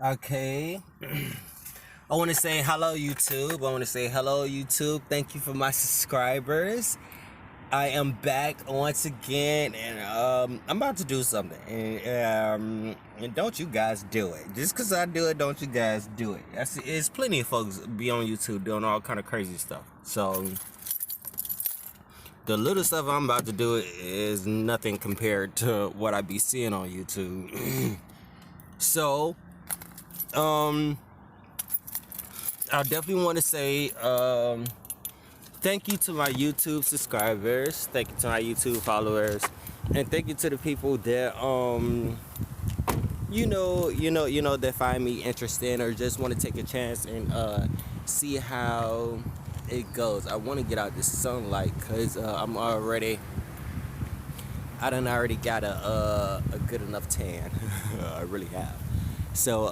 Okay. I want to say hello, YouTube. I want to say hello, YouTube. Thank you for my subscribers. I am back once again, and I'm about to do something. And don't you guys do it. Just because I do it, don't you guys do it. It's plenty of folks be on YouTube doing all kind of crazy stuff. So the little stuff I'm about to do is nothing compared to what I be seeing on YouTube. So, I definitely want to say thank you to my YouTube subscribers, thank you to my YouTube followers, and thank you to the people that that find me interesting or just want to take a chance and see how it goes. I want to get out the sunlight because I done already got a good enough tan. I really have. So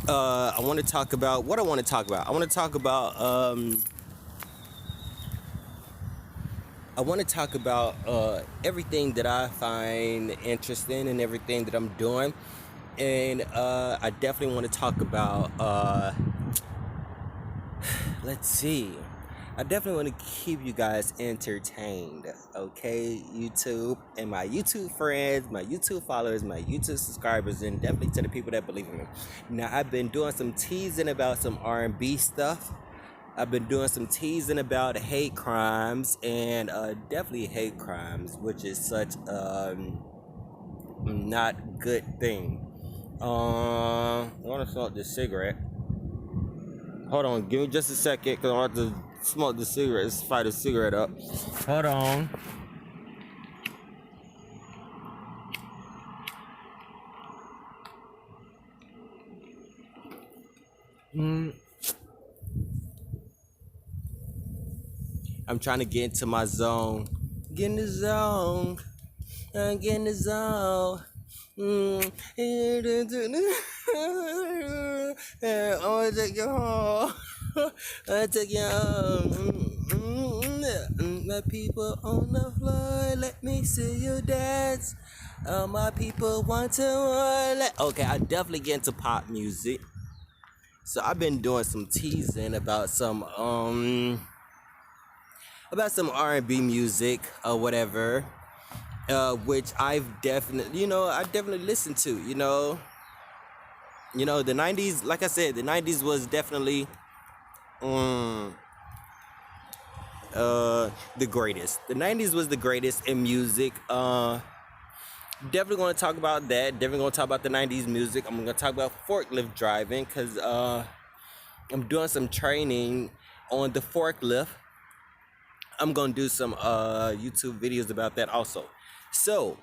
I want to talk about what I want to talk about. I want to talk about everything that I find interesting and everything that I'm doing, and I definitely want to talk about. Let's see. I definitely want to keep you guys entertained, okay, YouTube, and my YouTube friends, my YouTube followers, my YouTube subscribers, and definitely to the people that believe in me. Now, I've been doing some teasing about some R&B stuff. I've been doing some teasing about hate crimes, and definitely hate crimes, which is such not good thing. I want to smoke this cigarette. Hold on, give me just a second, because I want to smoke the cigarette, fire the cigarette up. Hold on. I'm trying to get into my zone. Get in the zone. Get in the zone. I wanna take you home. I wanna take you home. My people on the floor, let me see you dance. All my people want to okay, I definitely get into pop music. So I've been doing some teasing about some R&B music or whatever. Which I've definitely, I definitely listened to, the 90s, like I said, the 90s was definitely the greatest. The 90s was the greatest in music. Definitely going to talk about that. Definitely going to talk about the 90s music. I'm going to talk about forklift driving because I'm doing some training on the forklift. I'm going to do some YouTube videos about that also. So,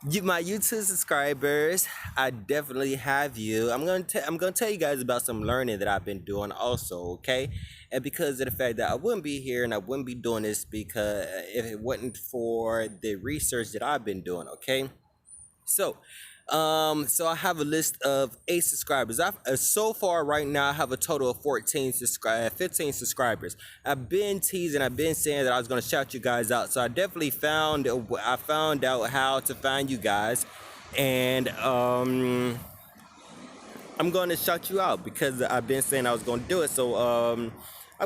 my YouTube subscribers, I definitely have you. I'm gonna tell you guys about some learning that I've been doing also, okay? And because of the fact that I wouldn't be here and I wouldn't be doing this because if it wasn't for the research that I've been doing, okay? So I have a list of 8 subscribers. So far right now I have a total of 15 subscribers. I've been teasing, I've been saying that I was gonna shout you guys out. So I definitely found out how to find you guys, and I'm gonna shout you out because I've been saying I was gonna do it. So I'm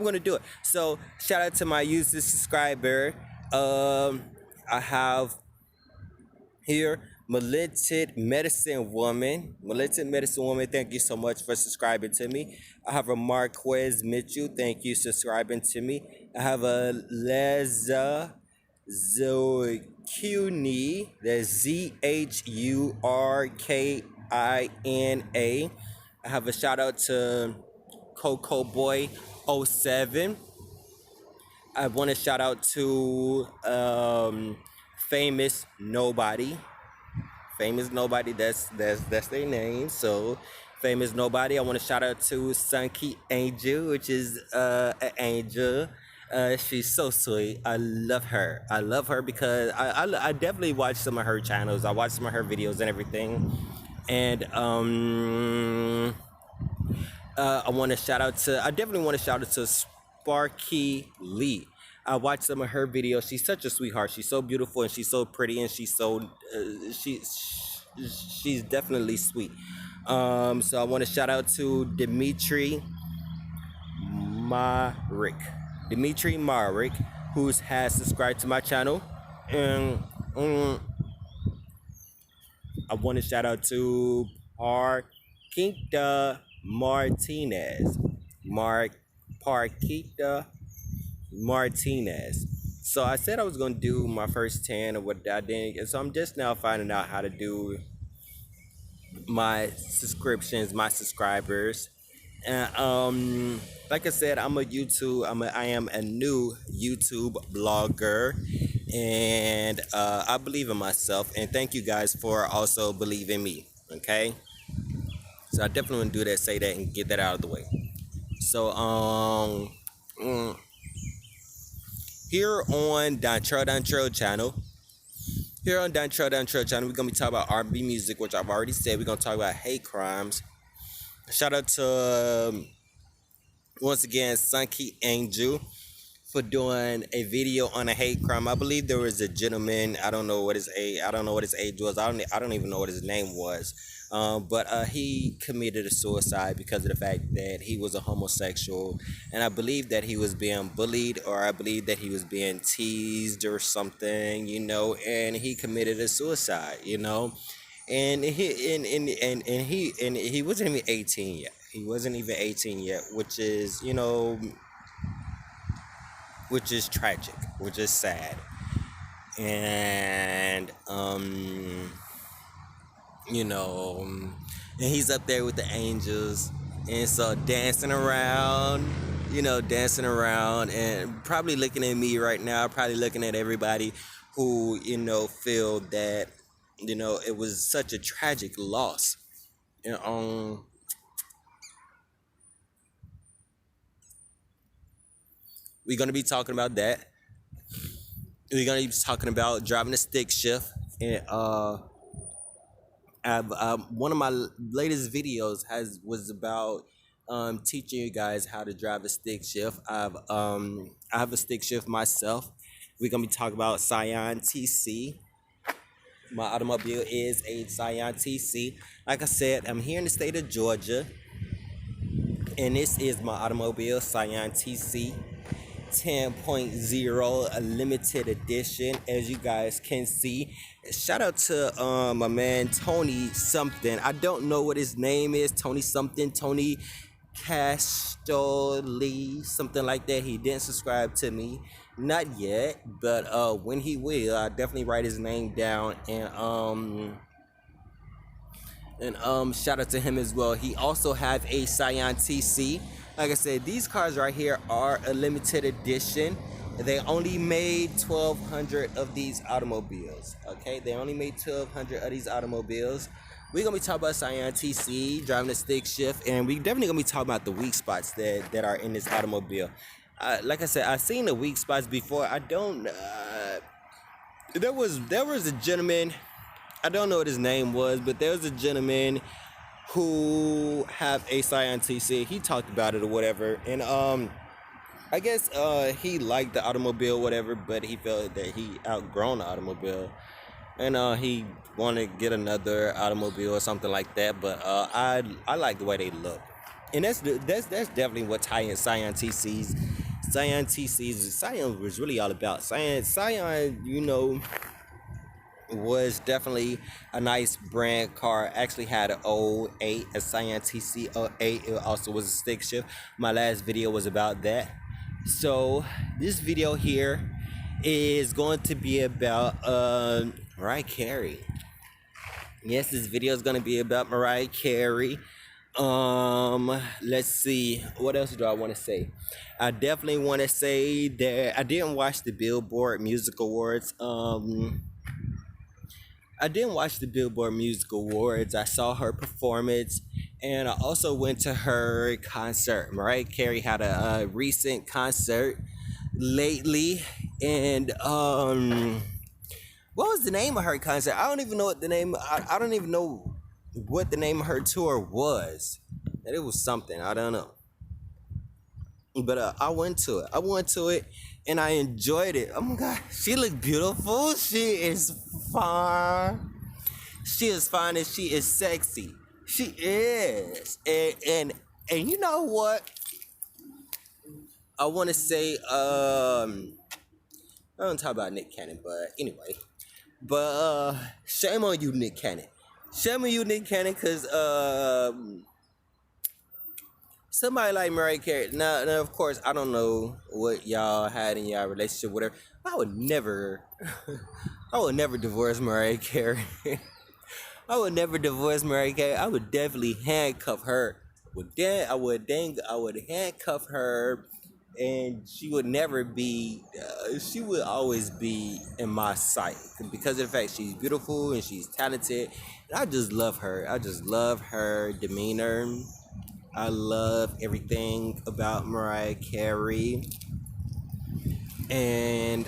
gonna do it. So shout out to my YouTube subscriber. I have here Militant Medicine Woman, thank you so much for subscribing to me. I have a Marquez Mitchell, thank you subscribing to me. I have a Leza Zurkina, that's Zhurkina. I have a shout out to Coco Boy 07. I want to shout out to Famous Nobody. That's their name. So Famous Nobody. I want to shout out to Sunky Angel, which is an angel. She's so sweet. I love her because I definitely watch some of her channels. I watch some of her videos and everything. And I definitely want to shout out to Sparky Lee. I watched some of her videos. She's such a sweetheart. She's so beautiful and she's so pretty and she's so she's definitely sweet. So I want to shout out to Marik, Dimitri Marik, who has subscribed to my channel, and um, I want to shout out to Parquita Martinez, Mark Parquita Martinez. So I said I was gonna do my first 10 or what I didn't, and so I'm just now finding out how to do my subscriptions, my subscribers. And like I said, I am a new YouTube blogger, and I believe in myself. And thank you guys for also believing me. Okay, so I definitely want to do that, say that, and get that out of the way. So mm, here on Dontrel Dontrel channel, we're gonna be talking about R&B music, which I've already said. We're gonna talk about hate crimes. Shout out to once again Sunky Angel for doing a video on a hate crime. I believe there was a gentleman. I don't know what his age. I don't know what his age was. I don't even know what his name was. But he committed a suicide because of the fact that he was a homosexual, and I believe that he was being bullied, or I believe that he was being teased or something, and he committed a suicide, and he wasn't even 18 yet. He wasn't even 18 yet, which is tragic, which is sad. And you know, and he's up there with the angels, and so dancing around, and probably looking at me right now, probably looking at everybody who feel that it was such a tragic loss. And we're gonna be talking about that. We're gonna be talking about driving a stick shift, and I've one of my latest videos was about teaching you guys how to drive a stick shift. I have a stick shift myself. We're gonna be talking about Scion TC. My automobile is a Scion TC. Like I said, I'm here in the state of Georgia, and this is my automobile Scion TC 10.0, a limited edition, as you guys can see. Shout out to my man Tony something. I don't know what his name is. Tony something, Tony Castoli, something like that. He didn't subscribe to me, not yet, but when he will, I definitely write his name down, and shout out to him as well. He also have a Scion TC. Like I said, these cars right here are a limited edition. They only made 1,200 of these automobiles. Okay, they only made 1,200 of these automobiles. We're gonna be talking about Scion TC, driving a stick shift, and we definitely gonna be talking about the weak spots that are in this automobile. Like I said, I've seen the weak spots before. I don't. There was a gentleman. I don't know what his name was, but there was a gentleman who have a Scion TC. He talked about it or whatever, and I guess he liked the automobile, whatever, but he felt that he outgrown the automobile, and he wanted to get another automobile or something like that. But I like the way they look, and that's definitely what Scion TCs. Scion was really all about. Scion, was definitely a nice brand car. Actually had an 08, a Scion TC 08. It also was a stick shift. My last video was about that. So this video here is going to be about Mariah Carey. Yes, this video is going to be about Mariah Carey. Let's see, what else do I want to say? I definitely want to say that I didn't watch the Billboard Music Awards. I didn't watch the Billboard Music Awards. I saw her performance, and I also went to her concert. Mariah Carey had a recent concert lately, and what was the name of her concert? I don't even know what the name. I don't even know what the name of her tour was. And it was something, I don't know. But I went to it, and I enjoyed it. Oh my God, she looked beautiful. She is fine. She is fine and she is sexy. She is. And you know what? I want to say, I don't talk about Nick Cannon, but anyway. But shame on you, Nick Cannon. Shame on you, Nick Cannon, because somebody like Mariah Carey. Now, of course, I don't know what y'all had in y'all relationship, whatever. I would never, I would never divorce Mariah Carey. I would never divorce Mariah Carey. I would definitely handcuff her. I would handcuff her, and she would never be. She would always be in my sight because of the fact she's beautiful and she's talented. And I just love her. I just love her demeanor. I love everything about Mariah Carey. And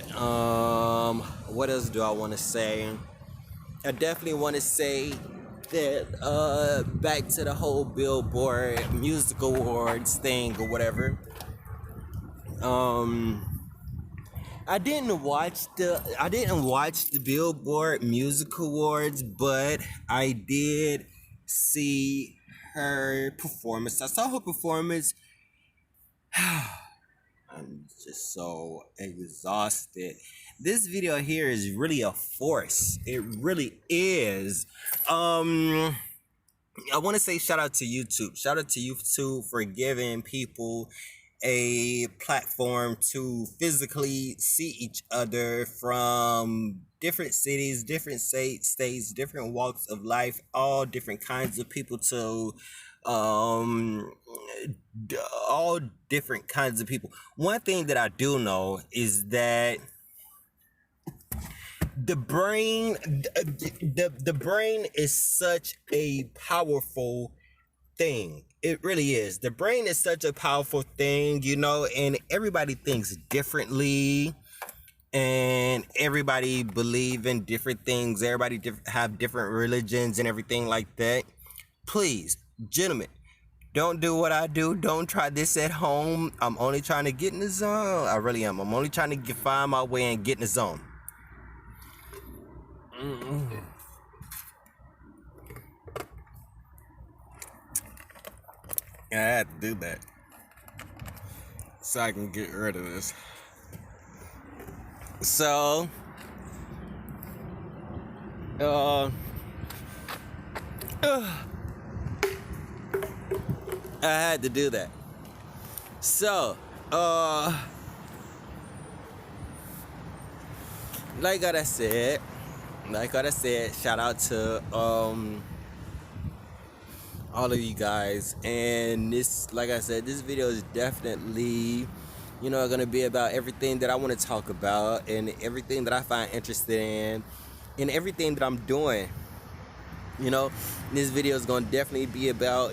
what else do I want to say? I definitely want to say that back to the whole Billboard Music Awards thing or whatever. I didn't watch the Billboard Music Awards, but I did see her performance. I saw her performance. I'm just so exhausted. This video here is really a force. It really is. I want to say shout out to YouTube. Shout out to YouTube for giving people a platform to physically see each other from different cities, different states, different walks of life, all different kinds of people to all different kinds of people. One thing that I do know is that the brain is such a powerful thing. It really is. The brain is such a powerful thing, and everybody thinks differently, and everybody believe in different things. Everybody have different religions and everything like that. Please, gentlemen, don't do what I do. Don't try this at home. I'm only trying to get in the zone. I really am. I'm only trying to find my way and get in the zone. I had to do that so I can get rid of this. So, I had to do that. So, like what I said, shout out to all of you guys. And this, like I said, this video is definitely, gonna be about everything that I want to talk about and everything that I find interested in and everything that I'm doing. This video is gonna definitely be about,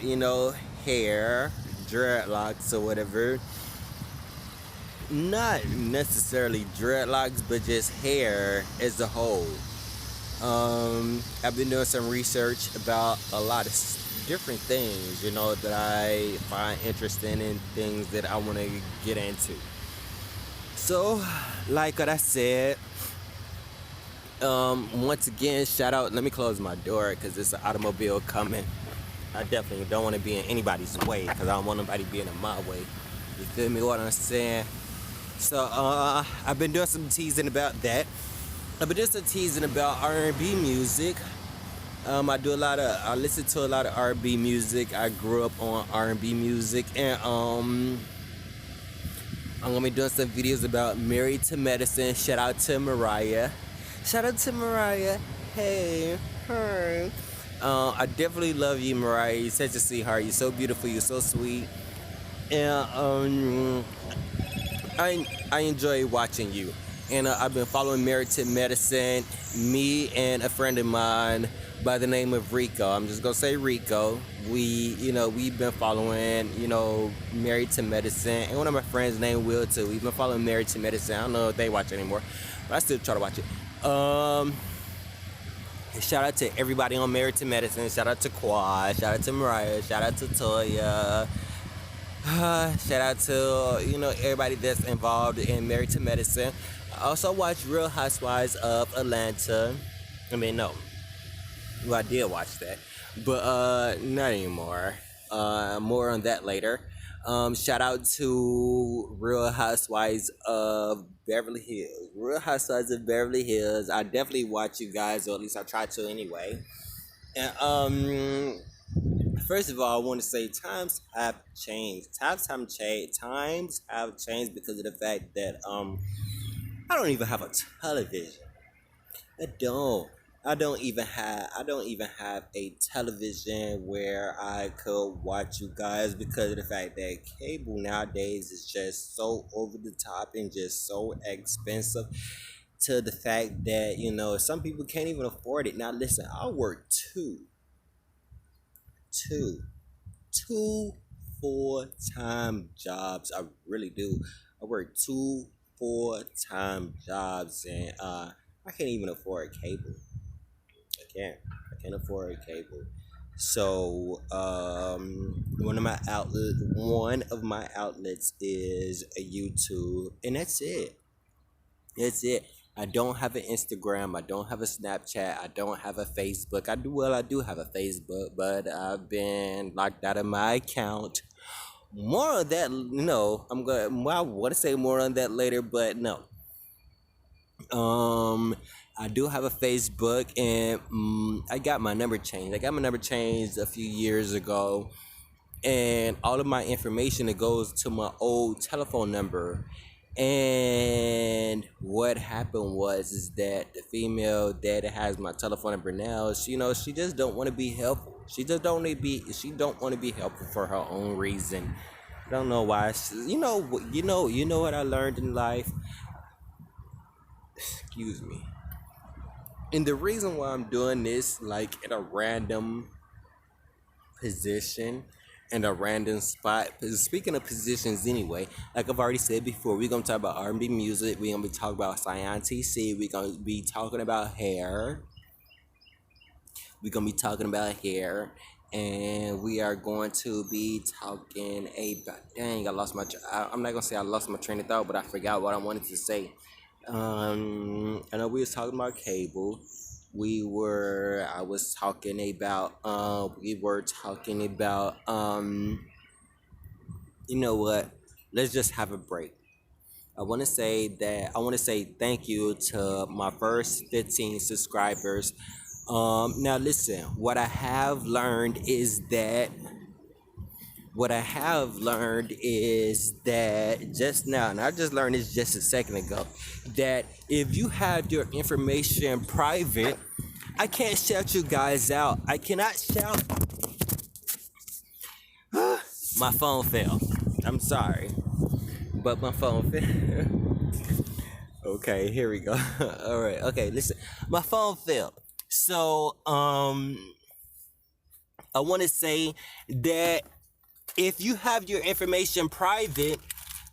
hair, dreadlocks or whatever. Not necessarily dreadlocks, but just hair as a whole. I've been doing some research about a lot of different things, that I find interesting and things that I want to get into. So, like what I said, once again, shout out. Let me close my door because there's an automobile coming. I definitely don't want to be in anybody's way because I don't want nobody being in my way. You feel me? What I'm saying? So, I've been doing some teasing about that. I've been doing some teasing about R&B music. I listen to a lot of R&B music. I grew up on R&B music, and I'm gonna be doing some videos about Married to Medicine. Shout out to Mariah. Hey, her. I definitely love you, Mariah. You're such a sweetheart. You're so beautiful. You're so sweet, and I enjoy watching you. And I've been following Married to Medicine. Me and a friend of mine by the name of Rico. I'm just gonna say Rico. We've been following, Married to Medicine, and one of my friends named Will too. We've been following Married to Medicine. I don't know if they watch it anymore, but I still try to watch it. Shout out to everybody on Married to Medicine. Shout out to Quad. Shout out to Mariah. Shout out to Toya. Shout out to everybody that's involved in Married to Medicine. I also watch Real Housewives of Atlanta. Well, I did watch that, but not anymore. More on that later. Shout out to Real Housewives of Beverly Hills. Real Housewives of Beverly Hills. I definitely watch you guys, or at least I try to anyway. And first of all, I want to say times have changed. Times have changed because of the fact that I don't even have a television. I don't. I don't even have a television where I could watch you guys because of the fact that cable nowadays is just so over the top and just so expensive to the fact that, some people can't even afford it. Now listen, I work two two full-time jobs. I really do. I work two full-time jobs, and I can't even afford cable. I can't afford cable. So one of my outlets is a YouTube, and that's it. That's it. I don't have an Instagram. I don't have a Snapchat. I don't have a Facebook. I do have a Facebook, but I've been locked out of my account. More on that, I want to say more on that later, but no. I do have a Facebook, and I got my number changed. I got my number changed a few years ago, and all of my information, it goes to my old telephone number. And what happened is that the female that has my telephone number now, she just don't want to be helpful. She don't want to be helpful for her own reason. I don't know why. You know what I learned in life. Excuse me. And the reason why I'm doing this, like in a random position and a random spot. Speaking of positions anyway, like I've already said before, we're gonna talk about R&B music, we're gonna be talking about Scion TC, we're gonna be talking about hair. And we are going to be talking about, I'm not gonna say I lost my train of thought, but I forgot what I wanted to say. I know we was talking about cable. We were talking about you know what? Let's just have a break. I want to say thank you to my first 15 subscribers. Now listen, what I have learned is that just now, and I just learned this just a second ago, that if you have your information private, I can't shout you guys out. I cannot shout. My phone fell. I'm sorry, but my phone fell. Okay, here we go. All right. Okay, listen. My phone fell. So, I want to say that if you have your information private,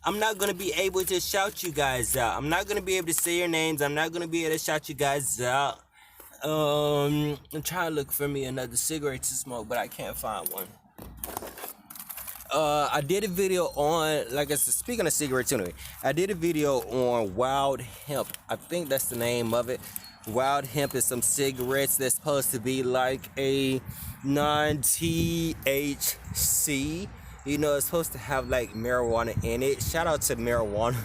I'm not going to be able to shout you guys out. I'm not going to be able to say your names. I'm not going to be able to shout you guys out. I'm trying to look for me another cigarette to smoke, but I can't find one. I did a video on, like I said, speaking of cigarettes anyway, I did a video on Wild Hemp. I think that's the name of it. Wild Hemp is some cigarettes that's supposed to be like a non-THC. It's supposed to have like marijuana in it. Shout out to marijuana.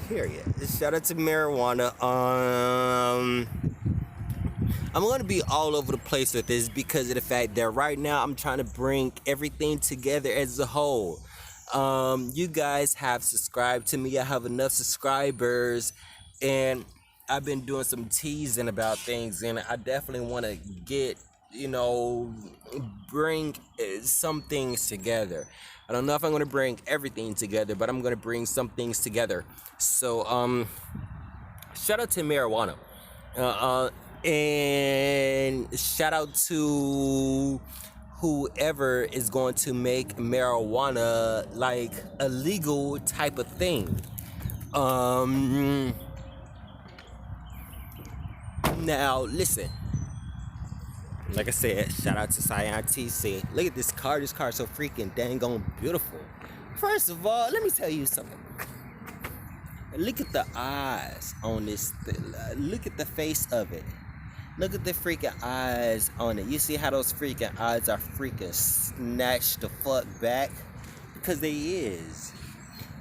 Period. Shout out to marijuana. I'm going to be all over the place with this because of the fact that right now I'm trying to bring everything together as a whole. You guys have subscribed to me. I have enough subscribers, and I've been doing some teasing about things, and I definitely want to bring some things together. I don't know if I'm going to bring everything together, but I'm going to bring some things together. So, shout out to marijuana. And shout out to whoever is going to make marijuana like a legal type of thing. Now listen, like I said, shout out to Scion TC. Look at this car. This car is so freaking dang on beautiful. First of all, let me tell you something. Look at the eyes on this. Look at the face of it. Look at the freaking eyes on it. You see how those freaking eyes are freaking snatched the fuck back? Because they is.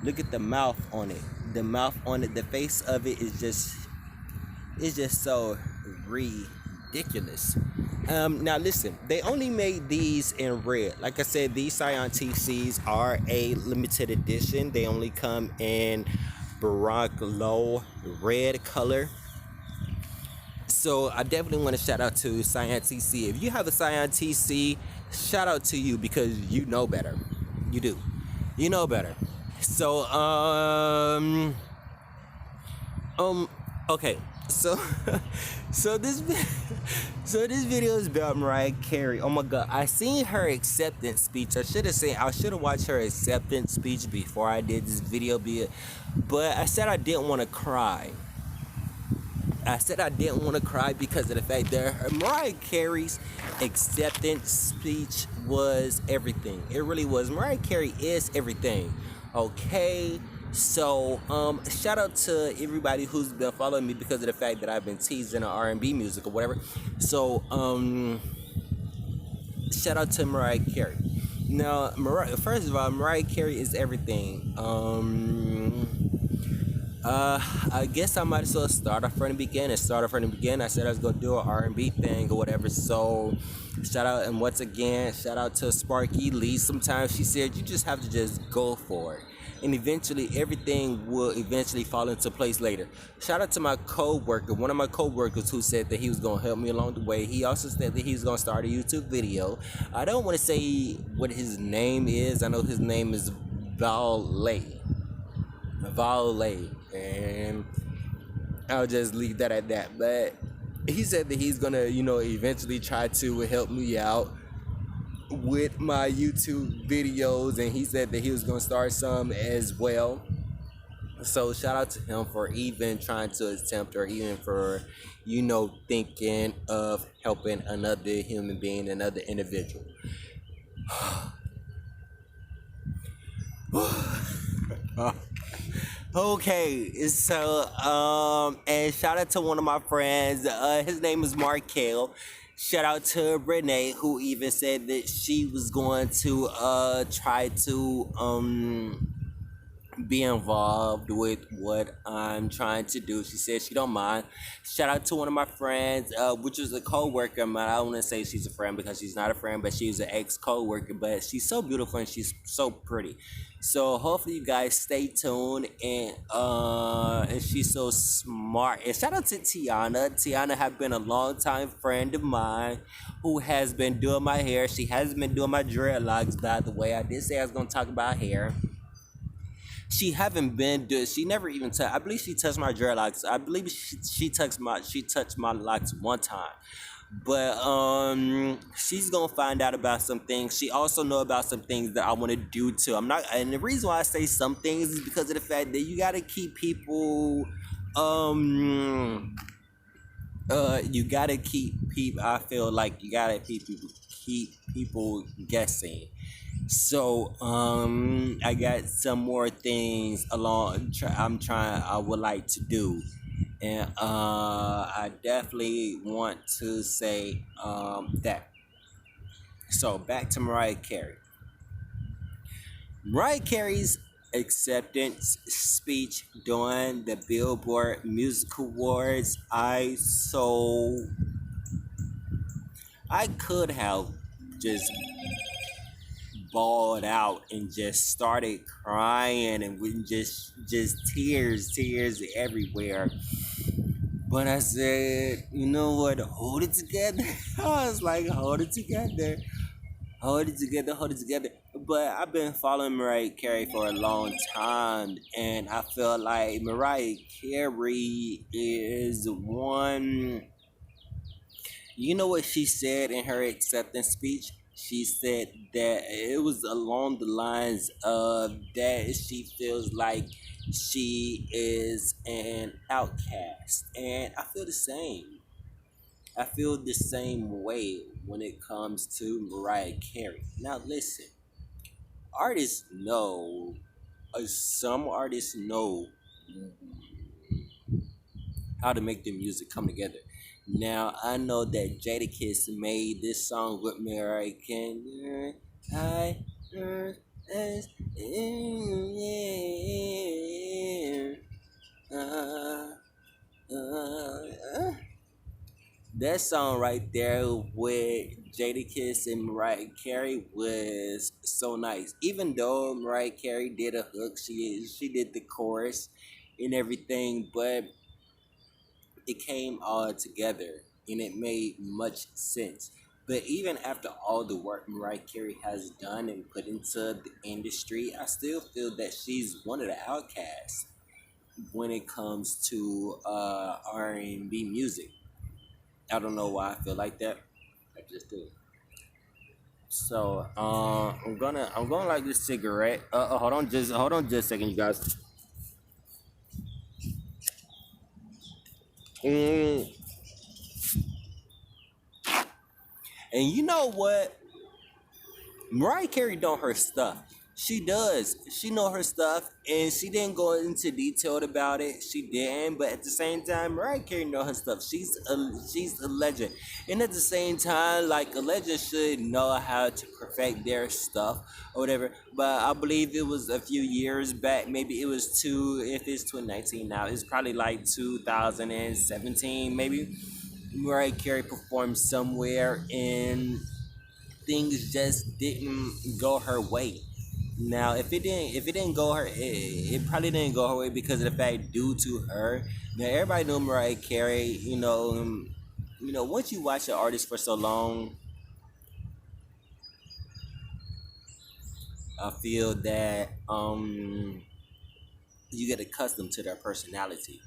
Look at the mouth on it. The mouth on it, the face of it is just, it's just so ridiculous. Now listen, they only made these in red. Like I said, these Scion TCs are a limited edition. They only come in Barack Low red color. So I definitely want to shout out to Scion TC. If you have a Scion TC, shout out to you because you know better. You do. You know better. So okay. So so this so this video is about Mariah Carey. Oh my god, I seen her acceptance speech. I should have watched her acceptance speech before I did this video, but I said I didn't want to cry. I said I didn't want to cry because of the fact that Mariah Carey's acceptance speech was everything. It really was. Mariah Carey is everything. Okay. So, shout out to everybody who's been following me because of the fact that I've been teasing R&B music or whatever. So, shout out to Mariah Carey. Now, first of all, Mariah Carey is everything. I guess I might as well start off from the beginning. I said I was gonna do an R&B thing or whatever. So, shout out, and once again, shout out to Sparky Lee. Sometimes she said you just have to just go for it, and eventually everything will eventually fall into place later. Shout out to my co-worker, one of my co-workers who said that he was gonna help me along the way. He also said that he's gonna start a YouTube video. I don't want to say what his name is. I know his name is Valet, and I'll just leave that at that. But he said that he's gonna, eventually try to help me out with my YouTube videos, and he said that he was gonna start some as well. So shout out to him for even trying to attempt, or even for, thinking of helping another human being, another individual. Okay, so and shout out to one of my friends. His name is Markel. Shout out to Renee, who even said that she was going to try to be involved with what I'm trying to do. She said she don't mind. Shout out to one of my friends, which was a co-worker. But I don't want to say she's a friend because she's not a friend, but she's an ex-co-worker. But she's so beautiful and she's so pretty. So hopefully you guys stay tuned, and she's so smart. And shout out to Tiana. Tiana have been a long time friend of mine who has been doing my hair. She hasn't been doing my dreadlocks, by the way. I did say I was gonna talk about hair. She haven't been do. She never even touched. I believe she touched my dreadlocks. I believe she touched my locks one time. But she's gonna find out about some things. She also know about some things that I want to do too. I'm not, and the reason why I say some things is because of the fact that you gotta keep people you gotta I feel like you gotta keep people guessing. So I got some more things I would like to do, and I definitely want to say that. So back to Mariah Carey. Mariah Carey's acceptance speech during the Billboard Music Awards. I could have just bawled out and just started crying, and with just tears everywhere. But I said, you know what, hold it together. I was like, hold it together. But I've been following Mariah Carey for a long time, and I feel like Mariah Carey is one. You know what she said in her acceptance speech? She said that it was along the lines of that she feels like she is an outcast. And I feel the same. I feel the same way when it comes to Mariah Carey. Now listen, artists know, some artists know how to make the music come together. Now I know that Jadakiss made this song with Mariah Carey. I as uh, uh, that song right there with Jadakiss and Mariah Carey was so nice. Even though Mariah Carey did a hook, she did the chorus and everything, but it came all together and it made much sense. But even after all the work Mariah Carey has done and put into the industry, I still feel that she's one of the outcasts when it comes to R&B music. I don't know why I feel like that. I just do. So I'm gonna light this cigarette. Hold on just a second, you guys. Mm, and you know what? Mariah Carey know her stuff. She does. She know her stuff, and she didn't go into detail about it. She didn't, but at the same time, Mariah Carey know her stuff. She's a legend, and at the same time, like a legend should know how to perfect their stuff or whatever. But I believe it was a few years back. Maybe it was two. If it's 2019 now, it's probably like 2017. Maybe Mariah Carey performed somewhere in things just didn't go her way. Now, if it didn't go her, it probably didn't go her way because of the fact due to her. Now, everybody knew Mariah Carey. Once you watch an artist for so long, I feel that you get accustomed to their personality.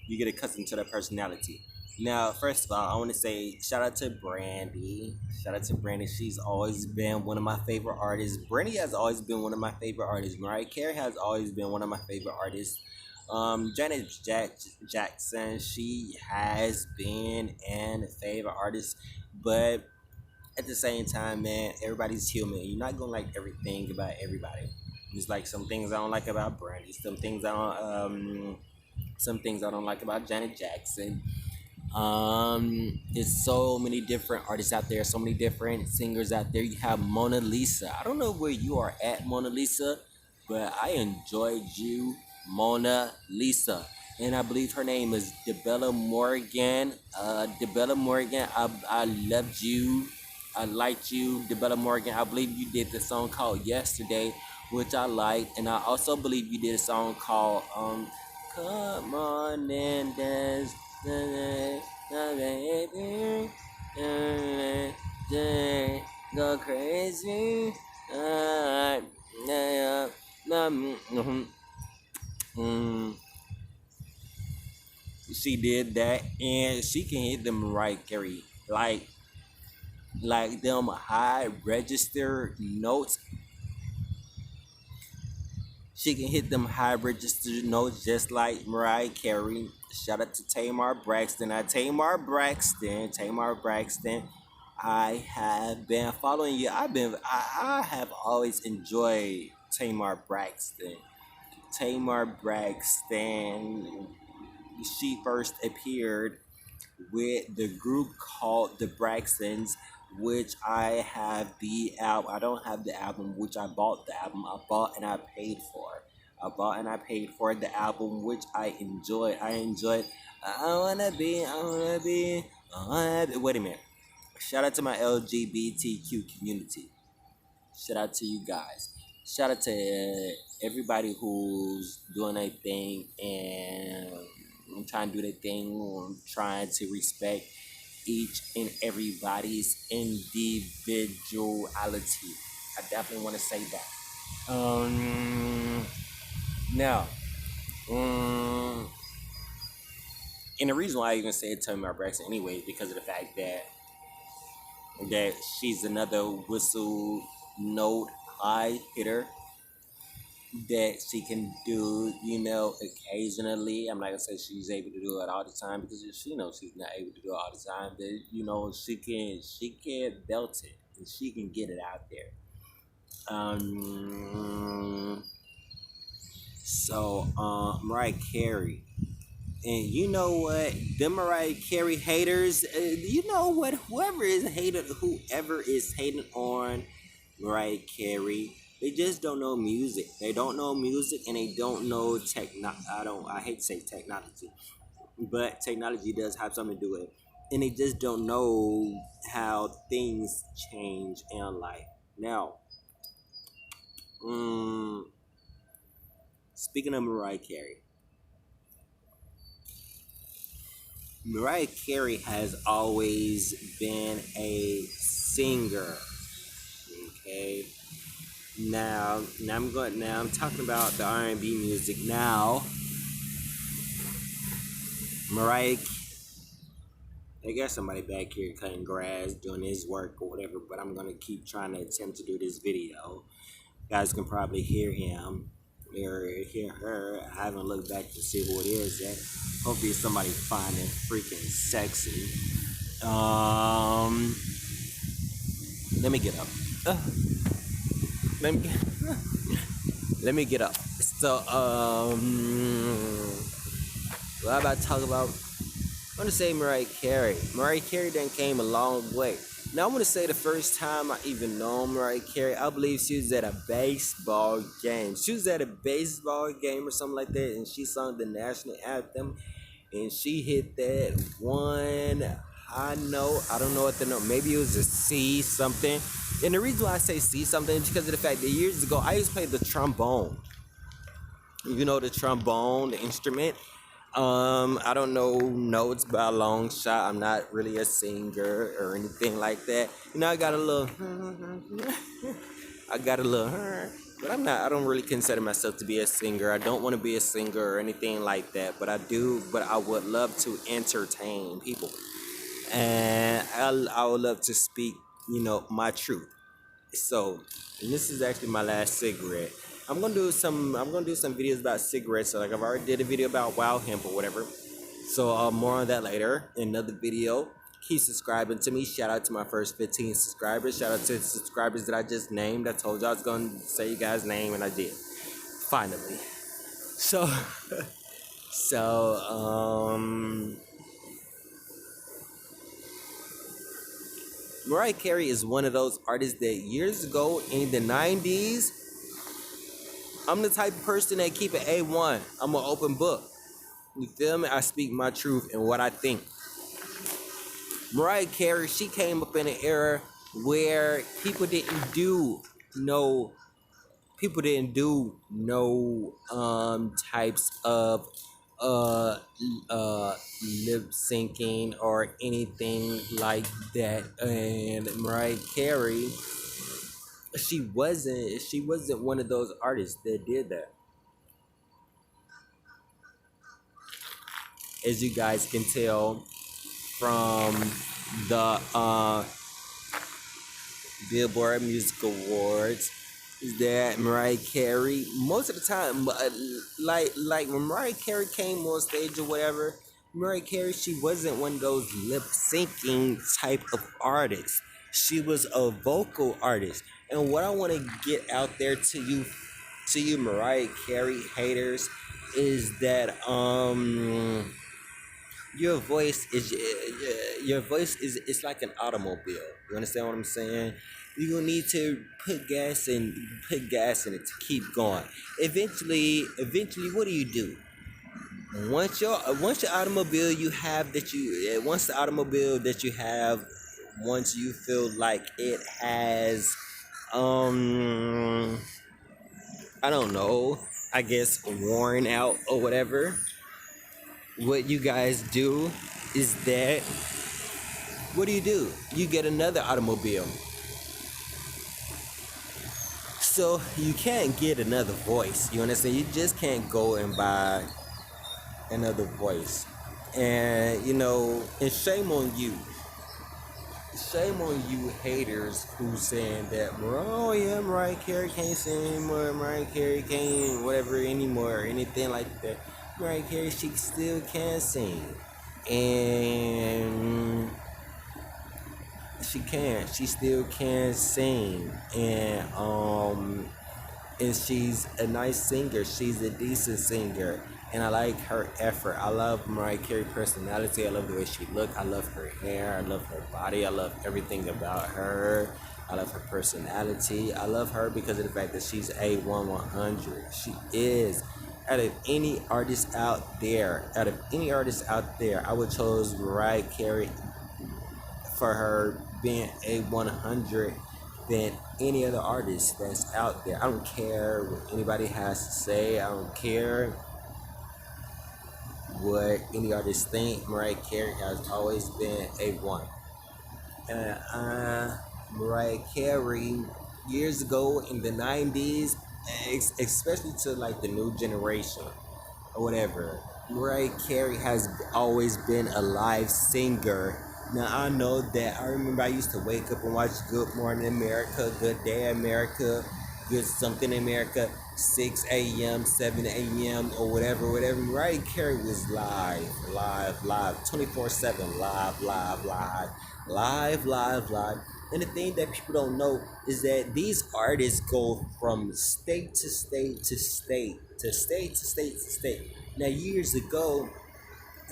You get accustomed to their personality. Now, first of all, I want to say shout out to Brandy. Shout out to Brandy. She's always been one of my favorite artists. Brandy has always been one of my favorite artists. Mariah Carey has always been one of my favorite artists. Jackson, she has been an favorite artist, but at the same time, man, everybody's human. You're not gonna like everything about everybody. It's like some things I don't like about Brandy. Some things I don't like about Janet Jackson. There's so many different artists out there, so many different singers out there. You have Mona Lisa. I don't know where you are at, Mona Lisa, but I enjoyed you, Mona Lisa. And I believe her name is DeBella Morgan. DeBella Morgan, I loved you. I liked you, DeBella Morgan. I believe you did the song called Yesterday, which I liked. And I also believe you did a song called Come On and Dance. Baby, go crazy. She did that, and she can hit them Mariah Carey like them high register notes. She can hit them high register notes just like Mariah Carey. Shout out to Tamar Braxton. Tamar Braxton. I have been following you. I have always enjoyed Tamar Braxton. Tamar Braxton. She first appeared with the group called the Braxtons, which I have the album. I don't have the album, which I bought the album. I bought and I paid for. I bought and I paid for the album, which I enjoyed. I wanna be. Wait a minute. Shout out to my LGBTQ community. Shout out to you guys. Shout out to everybody who's doing their thing and trying to do their thing, trying to respect each and everybody's individuality. I definitely want to say that. Now, and the reason why I even say Tamar Braxton anyway, because of the fact that she's another whistle note high hitter that she can do, occasionally. I'm not gonna say she's able to do it all the time because she knows she's not able to do it all the time. But she can belt it and she can get it out there. Mariah Carey. And you know what? Them Mariah Carey haters, you know what? Whoever is hating on Mariah Carey, they just don't know music. They don't know music and they don't know I hate to say technology, but technology does have something to do with it. And they just don't know how things change in life. Now, mm, speaking of Mariah Carey has always been a singer. Okay. Now I'm talking about the R&B music. Now, Mariah, I got somebody back here cutting grass, doing his work or whatever, but I'm gonna keep trying to attempt to do this video. You guys can probably hear him or hear her. I haven't looked back to see who it is yet. Hopefully it's somebody fine and freaking sexy. Let me get up. Let me let me get up. What I'm about to talk about, I want to say Mariah Carey. Mariah Carey then came a long way. Now I want to say the first time I even know Mariah Carey, I believe she was at a baseball game. She was at a baseball game or something like that, and she sung the national anthem, and she hit that one high note. I don't know what the note. Maybe it was a C something. And the reason why I say C something is because of the fact that years ago I used to play the trombone. You know the trombone, the instrument. I don't know notes by a long shot. I'm not really a singer or anything like that. You know, I got a little, but I don't really consider myself to be a singer. I don't want to be a singer or anything like that, but I would love to entertain people. And I would love to speak, my truth. So, and this is actually my last cigarette. I'm gonna do some videos about cigarettes. So like I've already did a video about wild hemp or whatever. So more on that later in another video. Keep subscribing to me. Shout out to my first 15 subscribers. Shout out to the subscribers that I just named. I told you I was gonna say you guys' name and I did. Finally. So so Mariah Carey is one of those artists that years ago in the 90s, I'm the type of person that keep it A1. I'm an open book. You feel me? I speak my truth and what I think. Mariah Carey, she came up in an era where people didn't do no types of lip syncing or anything like that. And Mariah Carey, she wasn't one of those artists that did that. As you guys can tell from the Billboard Music Awards, is that Mariah Carey, most of the time, like when Mariah Carey came on stage or whatever, Mariah Carey, she wasn't one of those lip syncing type of artists. She was a vocal artist. And what I want to get out there to you Mariah Carey haters, is that your voice is it's like an automobile. You understand what I'm saying? You're gonna need to put gas in it to keep going. Eventually, what do? Once your automobile you have that you once the automobile that you have, once you feel like it has I don't know, I guess worn out or whatever, what you guys do is that, what do? You get another automobile. So you can't get another voice. You understand? You just can't go and buy another voice. And and shame on you. Shame on you haters who saying that, Mariah Carey can't sing anymore, Mariah Carey can't whatever anymore, or anything like that. Mariah Carey, she still can sing. And she still can sing. And and she's a nice singer. She's a decent singer, and I like her effort. I love Mariah Carey personality. I love the way she look. I love her hair. I love her body. I love everything about her. I love her personality. I love her because of the fact that she's A100. She is. Out of any artist out there, I would chose Mariah Carey for her being A100 than any other artist that's out there. I don't care what anybody has to say. I don't care what any artist think. Mariah Carey has always been A1. And Mariah Carey, years ago in the 90s, especially to like the new generation or whatever, Mariah Carey has always been a live singer. Now I know that I remember I used to wake up and watch Good Morning America, Good Day America, Good Something America, 6 a.m., 7 a.m. or whatever. Mariah Carey was live, 24/7, live. And the thing that people don't know is that these artists go from state to state to state to state to state to state. Now, years ago,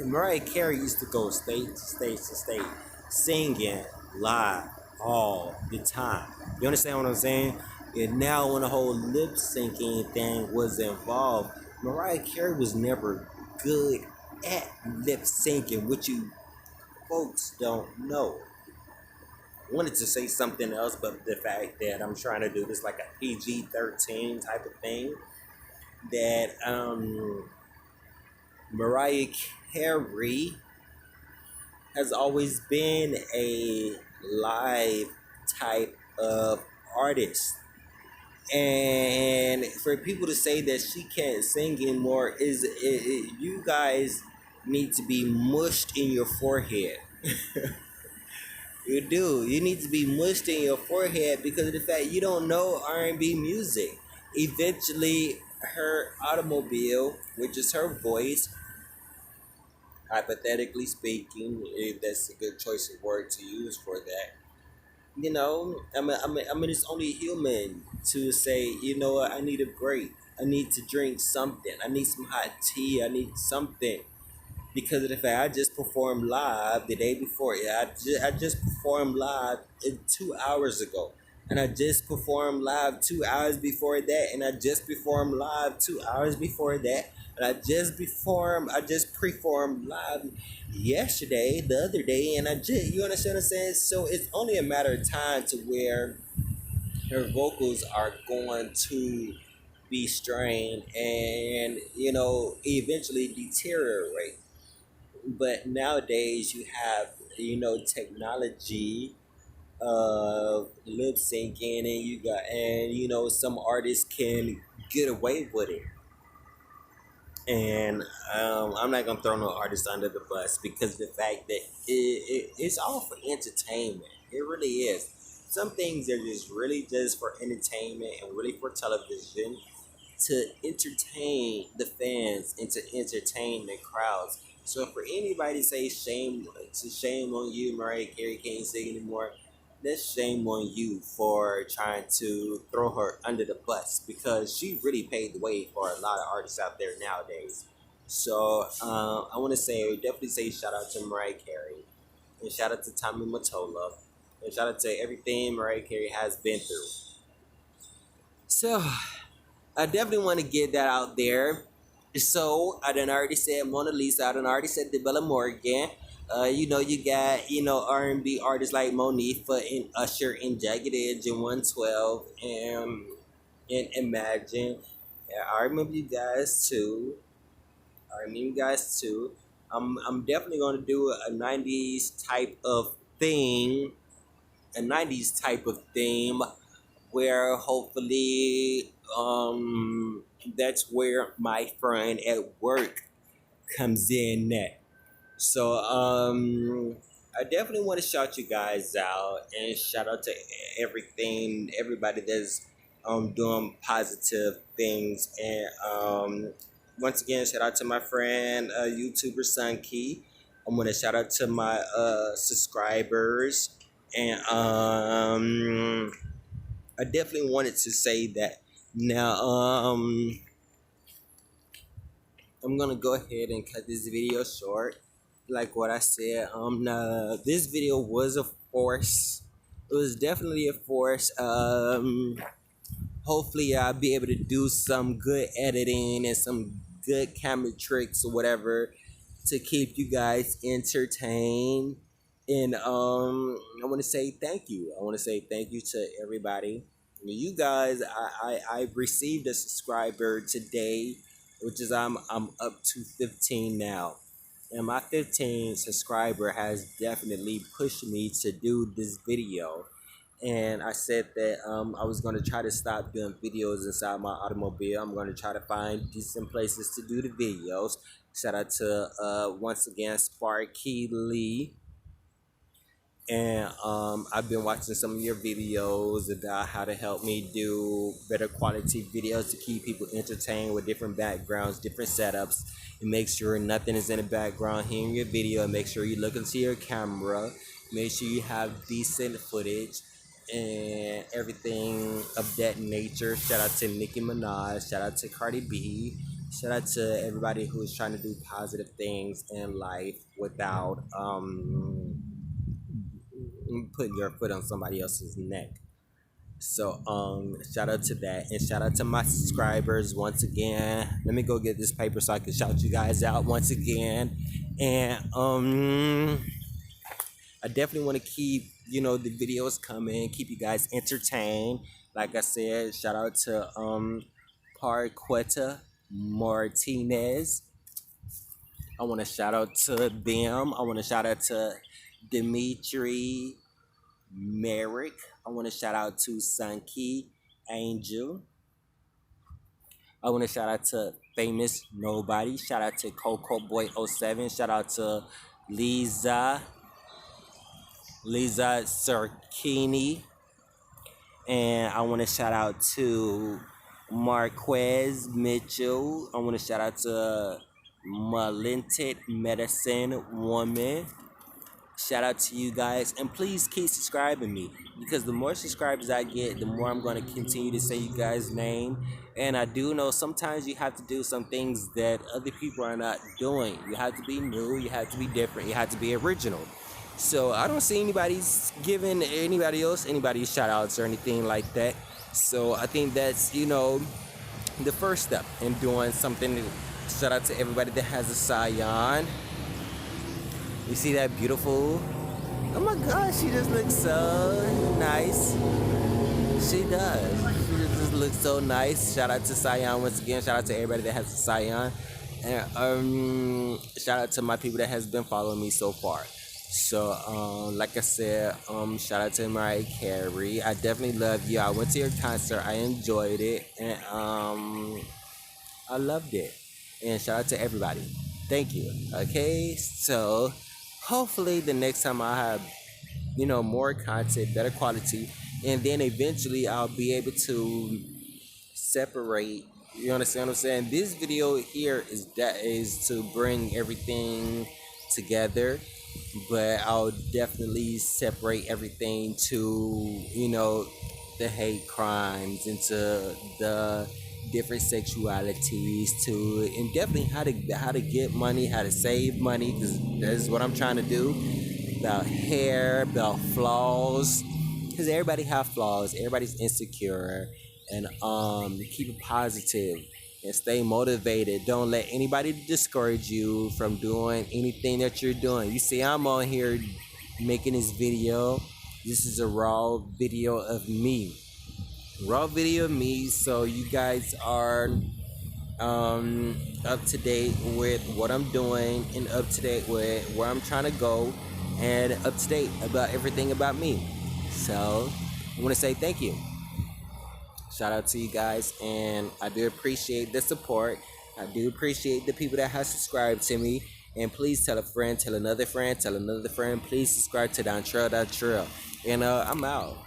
Mariah Carey used to go state to state to state, singing live all the time. You understand what I'm saying? And now, when the whole lip syncing thing was involved, Mariah Carey was never good at lip syncing, which you folks don't know. Wanted to say something else, but the fact that I'm trying to do this like a PG-13 type of thing, that Mariah Carey has always been a live type of artist. And for people to say that she can't sing anymore you guys need to be mushed in your forehead. You do. You need to be mushed in your forehead because of the fact you don't know R&B music. Eventually, her automobile, which is her voice, hypothetically speaking, if that's a good choice of word to use for that. You know, I mean, it's only human to say, you know what, I need a break. I need to drink something. I need some hot tea. I need something because of the fact I just performed live the day before. Yeah, I just performed live 2 hours ago. And I just performed live 2 hours before that. And I just performed live 2 hours before that. And I just performed live yesterday, the other day. And you understand what I'm saying? So it's only a matter of time to where her vocals are going to be strained and, eventually deteriorate. But nowadays you have technology of lip syncing, and some artists can get away with it. And I'm not gonna throw no artist under the bus because of the fact that it's all for entertainment. It really is. Some things are just really just for entertainment and really for television, to entertain the fans and to entertain the crowds. So for anybody to say shame on you, Mariah Carey can't sing anymore, that's shame on you for trying to throw her under the bus because she really paved the way for a lot of artists out there nowadays. So I want to definitely say shout out to Mariah Carey and shout out to Tommy Mottola and shout out to everything Mariah Carey has been through. So I definitely want to get that out there. So I done already said Mona Lisa. I done already said Bella Morgan. You got R&B artists like Monifa and Usher and Jagged Edge and 112 and Imagine. Yeah, I remember you guys too. I'm definitely gonna do a '90s type of thing, a '90s type of theme where hopefully that's where my friend at work comes in at. So I definitely want to shout you guys out and shout out to everybody that's doing positive things. And once again, shout out to my friend YouTuber Sunky. I'm gonna shout out to my subscribers, and I definitely wanted to say that Now, I'm gonna go ahead and cut this video short. Like what I said, this video was a force. It was definitely a force. Hopefully I'll be able to do some good editing and some good camera tricks or whatever to keep you guys entertained. And I want to say thank you. I want to say thank you to everybody. You guys, I received a subscriber today, which is I'm up to 15 now. And my 15 subscriber has definitely pushed me to do this video. And I said that I was going to try to stop doing videos inside my automobile. I'm going to try to find decent places to do the videos. Shout out to once again Sparky Lee. And I've been watching some of your videos about how to help me do better quality videos to keep people entertained with different backgrounds, different setups, and make sure nothing is in the background here in your video. And make sure you look into your camera. Make sure you have decent footage and everything of that nature. Shout out to Nicki Minaj. Shout out to Cardi B. Shout out to everybody who is trying to do positive things in life without putting your foot on somebody else's neck. So shout out to that, and shout out to my subscribers once again. Let me go get this paper so I can shout you guys out once again. And I definitely want to keep the videos coming, keep you guys entertained. Like I said, shout out to Parqueta Martinez. I want to shout out to them. I want to shout out to Dimitri Merrick. I want to shout out to Sanki Angel. I want to shout out to Famous Nobody. Shout out to Coco Boy 07. Shout out to Lisa Cerchini. And I want to shout out to Marquez Mitchell. I want to shout out to Malinted Medicine Woman. Shout out to you guys, and please keep subscribing me, because the more subscribers I get, the more I'm going to continue to say you guys' name. And I do know sometimes you have to do some things that other people are not doing. You have to be new, you have to be different, you have to be original. So I don't see anybody's giving anybody shout outs or anything like that. So I think that's the first step in doing something. Shout out to everybody that has a Scion. You see that beautiful? Oh my gosh, she just looks so nice. She does. She just looks so nice. Shout out to Scion once again. Shout out to everybody that has a Scion. And shout out to my people that has been following me so far. So like I said, shout out to Mariah Carey. I definitely love you. I went to your concert. I enjoyed it. And I loved it. And shout out to everybody. Thank you. Okay, so hopefully the next time I have more content, better quality, and then eventually I'll be able to separate. You understand what I'm saying? This video here is to bring everything together, but I'll definitely separate everything to the hate crimes, into the different sexualities, to and definitely how to get money, how to save money, because that's what I'm trying to do. About hair, about flaws, because everybody have flaws, everybody's insecure. And keep it positive and stay motivated. Don't let anybody discourage you from doing anything that you're doing. You see, I'm on here making this video. This is a raw video of me. So you guys are up to date with what I'm doing, and up to date with where I'm trying to go, and up to date about everything about me. So I want to say thank you. Shout out to you guys, and I do appreciate the support. I do appreciate the people that have subscribed to me. And please tell a friend, tell another friend, tell another friend. Please subscribe to Dontrel Dontrel. And I'm out.